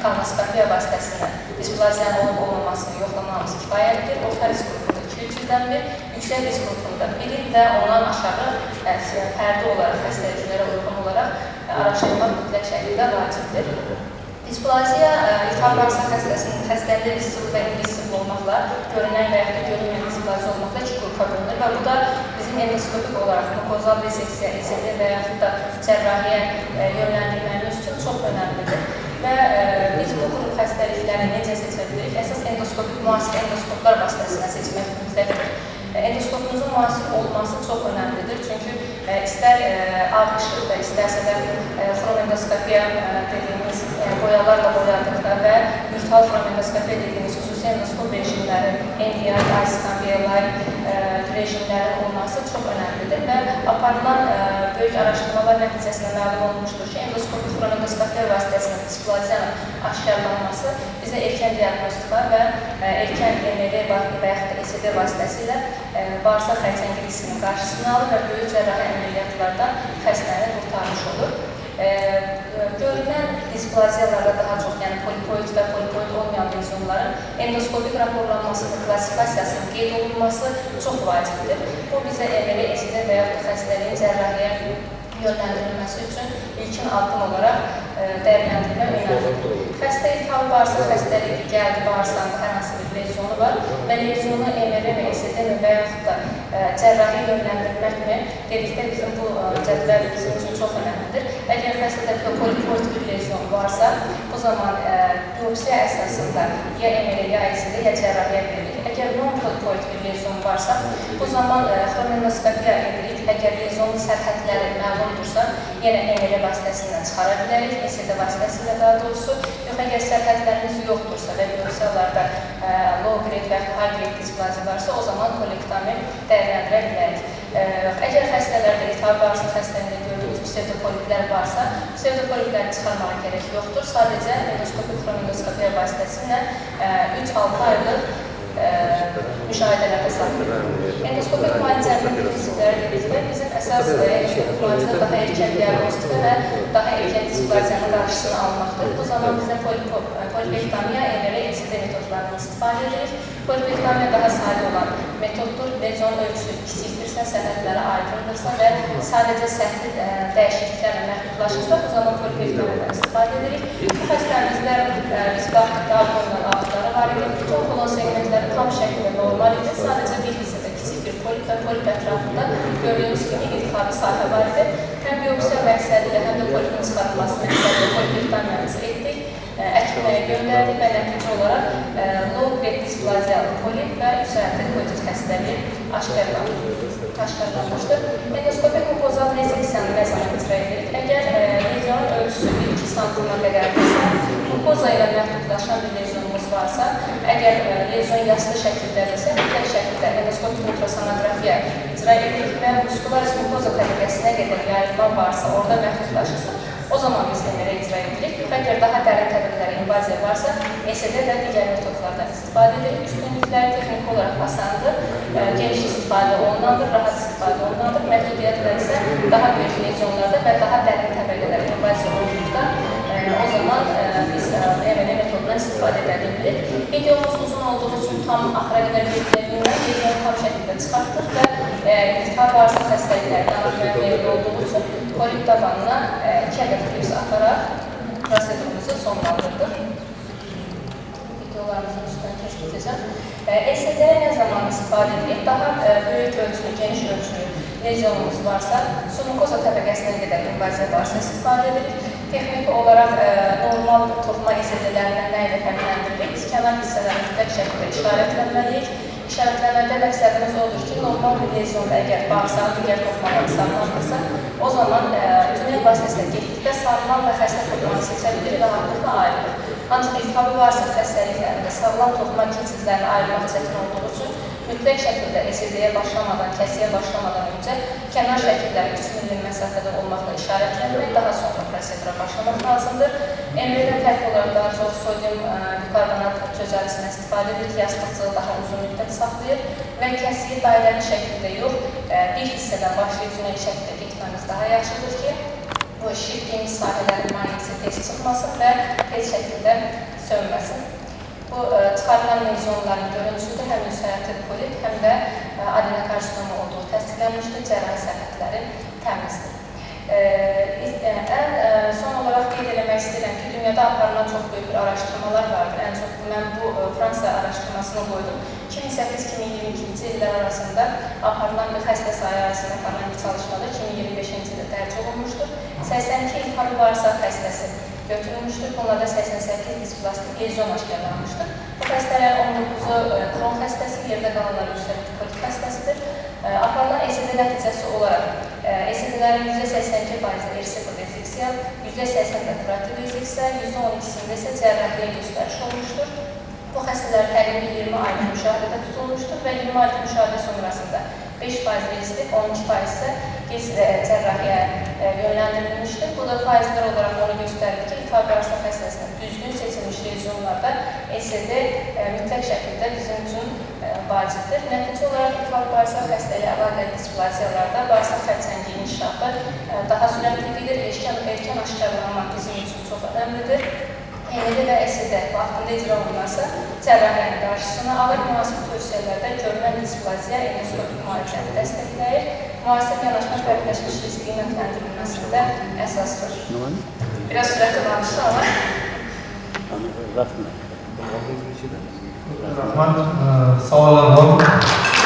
kolonoskopiya vasitəsilə displaziyanın olub-olmamasını yoxlamamız kifayətdir. Orta risk qrupunda 2-3 ildən bir, yüksək risk qrupunda 1 il və ondan aşağı fərdi olaraq, xəstəliklərə uyğun olaraq araşdırmaq mütləq şəkildə vacibdir. Displaziya iltihab bağırsaq xəstəliyi visible və invisible olmaqla, görünən və yaxud da görünməyən displaziya olmaqla 2 qrupa bölünür və bu da bizim endoskopik olaraq mukozal reseksiya, ECD və yaxud da cərrahiyə yönləndirməyimiz üçün çox önəmlidir. Və biz bu qrup xəstəlikləri necə seçə bilirik? Əsas endoskopik müasir endoskoplar vasitəsilə seçmək mütləqdir. Endoskopumuzun müasir olması çox önəmlidir. Çünki istər ağ işıqda, istərsə də xromendoskopiya dediyimiz boyalarla boyadıqda və virtual xromendoskopiya dediyimiz xüsusi endoskop rejimləri, NDI, ISCAN, BLI rejimlərin olması çox önəmlidir və aparılan böyük araşdırmalar nəticəsində məlum olmuşdur ki, endoskopik xromendoskopiya vasitəsilə displaziyanın aşkarlanması bizə erkən diaqnostika və erkən MR və yaxud da ECD vasitəsilə bağırsaq xərçəngi riskinin qarşısını alır və böyük cərrahi əməliyyatlardan xəstəni qurtarmış olur. Görünən displaziyalarda daha çox, yəni polipoid və polipoid olmayan lezyonların endoskopik raporlanması və klassifikasiyasının qeyd olunması çox vacibdir. Bu bizə MR, ECD və yaxud da xəstəliyin cərrahiyə yönləndirilməsi üçün ilkin addım olaraq dəyərləndirmə önəmlidir. Xəstə iltihabı bağırsaq xəstəliyi gəldi, bağırsağında hər hansı bir lezyonu var və lezyonu MR və ECD və yaxud da cərrahi yönləndirməkmi dedikdə bizim bu cədvəl bizim üçün çox önəmlidir. Əgər xəstədə polipoid bir lezyon varsa, bu zaman biopsiya əsasında ya MR, ya ECD, ya cərrahiyə verilir. Əgər non-polipoid bir lezyon varsa, bu zaman xromendoskopiya edirik. Əgər lezyonun sərhədləri məlumdursa, yenə MR vasitəsilə çıxara bilərik, ECD vasitəsilə daha doğrusu. Yox, əgər sərhədlərimiz yoxdursa və biopsiyalarda low grade və high grade displaziya varsa, o zaman kolektomi dəyərləndirə bilərik. Əgər xəstələrdə iltihab bağırsaq xəstəliyində gördüyümüz psevdopoliplər varsa, psevdopolipləri çıxarmağa gerək yoxdur. Sadəcə endoskopik xromendoskopiya vasitəsilə 3-6 aylıq müşahidələrdə saxlayır. Endoskopik müalicənin prinsipləri dedikdə bizim əsas endoskopik müalicə daha erkən diaqnostika və daha erkən displaziyanın qarşısını almaqdır. Bu zaman bizə polipektomiya, MR, ECD metodlarını istifadə edirik. Polipektomiya daha sadə olan metoddur. Lezyon ölçüsü kiçikdirsə, sərhədləri aydındırsa və sadəcə səthi dəyişikliklərlə məhdudlaşırsa, bu zaman polipektomiyadan istifadə edirik. Bu xəstəmizdə biz baxdıq, abdominal ağrıları var idi. Bütün kolon segmentləri tam şəkildə normal idi. Sadəcə bir hissədə kiçik bir polip və polip ətrafında gördüyünüz kimi iltihabi sahə var idi. Həm biopsiya məqsədi ilə, həm də polipin çıxarılması məqsədi ilə polipektomiyamızı etdik. Əkməyə göndərdik və nəticə olaraq low grade displaziyalı polip və üsərətli kolit xəstəliyi aşkarlanmışdır. Endoskopik mukozal reseksiyanı nə zaman icra edirik? Əgər lezyonun ölçüsü 1-2 santimə qədərdirsə, mukoza ilə məhdudlaşan bir lezyonumuz varsa, əgər lezyon yastı şəkildədirsə, mütləq şəkildə endoskopik ultrasonografiya icra edirik və muskularis mukoza təbəqəsinə qədər yayılma varsa, orada məhdudlaşırsa, o zaman biz MR icra edirik. Əgər daha dərin təbəqələrə invaziya varsa, ECD və digər metodlardan istifadə edirik. Üstünlükləri texniki olaraq asandır, geniş istifadə olunandır, rahat istifadə olunandır. Məhdudiyyətlər isə daha böyük lezyonlarda və daha dərin təbəqələrə invaziya olunduqda, o zaman biz MR metodundan istifadə edə bilirik. Videomuz uzun olduğu üçün tam axıra qədər bilgilərindən lezyonu tam şəkildə çıxartdıq və iltihab bağırsaq xəstəlikləri danışmaya meyilli olduğu üçün polip tabanına 2 ədəd klips ataraq prosedurumuzu sonlandırdıq. Videolarımızın üstündən keçəcəm. ECD-yə nə zaman istifadə edirik? Daha böyük ölçülü, geniş ölçülü lezyonumuz varsa, submukoza təbəqəsinə qədər invaziya varsa istifadə edirik. Texniki olaraq normal toxuma ECD-lərindən nə ilə fərqləndiririk? Biz kənar hissələri mütləq şəkildə işarətlənməliyik. İşarətləmədə məqsədimiz odur ki, normal bir lezyonda əgər bağırsağın digər toxumaları sağlamdırsa, o zaman tünel vasitəsilə getdikdə sağlam və xəstə toxumanı seçə bilir və rahatlıqla ayrılır. Ancaq iltihabı bağırsaq xəstəliklərində sağlam toxuma keçidlərini ayırmaq çətin olduğu üçün mütləq şəkildə ECD-yə başlamadan, kəsiyə başlamadan öncə kənar şəkilləri 3 mm məsafədə olmaqla işarətlənmək, daha sonra prosedura başlamaq lazımdır. MR-dən fərqli olaraq daha çox sodyum bikarbonat çözəlisinə istifadə edirik, yastıqçılığı daha uzun müddət saxlayır və kəsiyi dairəli şəkildə yox, bir hissədən başlayıb tünel şəkildə getməmiz daha yaxşıdır ki, bu şirkimiz sahələrin maneəsi tez çıxmasın və tez şəkildə çıxarılan lezionların görüntüsüdə həm ülserativ kolit, həm də adenokarsinoma olduğu təsdiqlənmişdir, cərrahi səhhətləri təmizdir. Son olaraq qeyd eləmək istəyirəm ki, dünyada aparılan çox böyük bir araşdırmalar vardır. Ən çox mən bu Fransa araşdırmasını qoydum. 2008-2022-ci illər arasında aparılan bir xəstə sayı arasında aparılan bir çalışmada 2025-ci ildə dərc olunmuşdur. 82 iltihabi bağırsaq xəstəsi götürülmüşdür. Bunlarda 88 displastik lezyon aşkarlanmışdır. Bu xəstələrin 19-u kron xəstəsi, yerdə qalanlar ülserativ kolit xəstəsidir. Aparılan ECD nəticəsi olaraq ECD-lərin %82%-də irsiqli rezeksiya, %80-də kurativ rezeksiya, %12-sində isə cərrahiyyə göstəriş olmuşdur. Bu xəstələr təqribən 20 aylıq müşahidədə tutulmuşdur və 20 aylıq müşahidə sonrasında 5% rezidik, 12% isə gec cərrahiyyə yönləndirilmişdir. Bu da faizlər olaraq onu göstərir ki, iltihabi bağırsaq xəstəsində düzgün seçilmiş lezyonlarda ECD mütləq şəkildə bizim üçün vacibdir. Nəticə olaraq iltihabi bağırsaq xəstəliyi əlaqəli displasiyalarda bağırsaq xərçəngi inkişafı daha sürətlidir, erkən aşkarlanmaq bizim üçün çox önəmlidir. END və ECD vaxtında icra olunarsa, cərrahiyyənin qarşısını alır, müasir tövsiyələrdə görünən displasiya endoskopik müalicəni dəstəkləyir, müasir yanaşma fərqləşmiş risk qiymətləndirilməsində əsasdır. Biraz sürətli danışır ama. Rahman, sağ olun.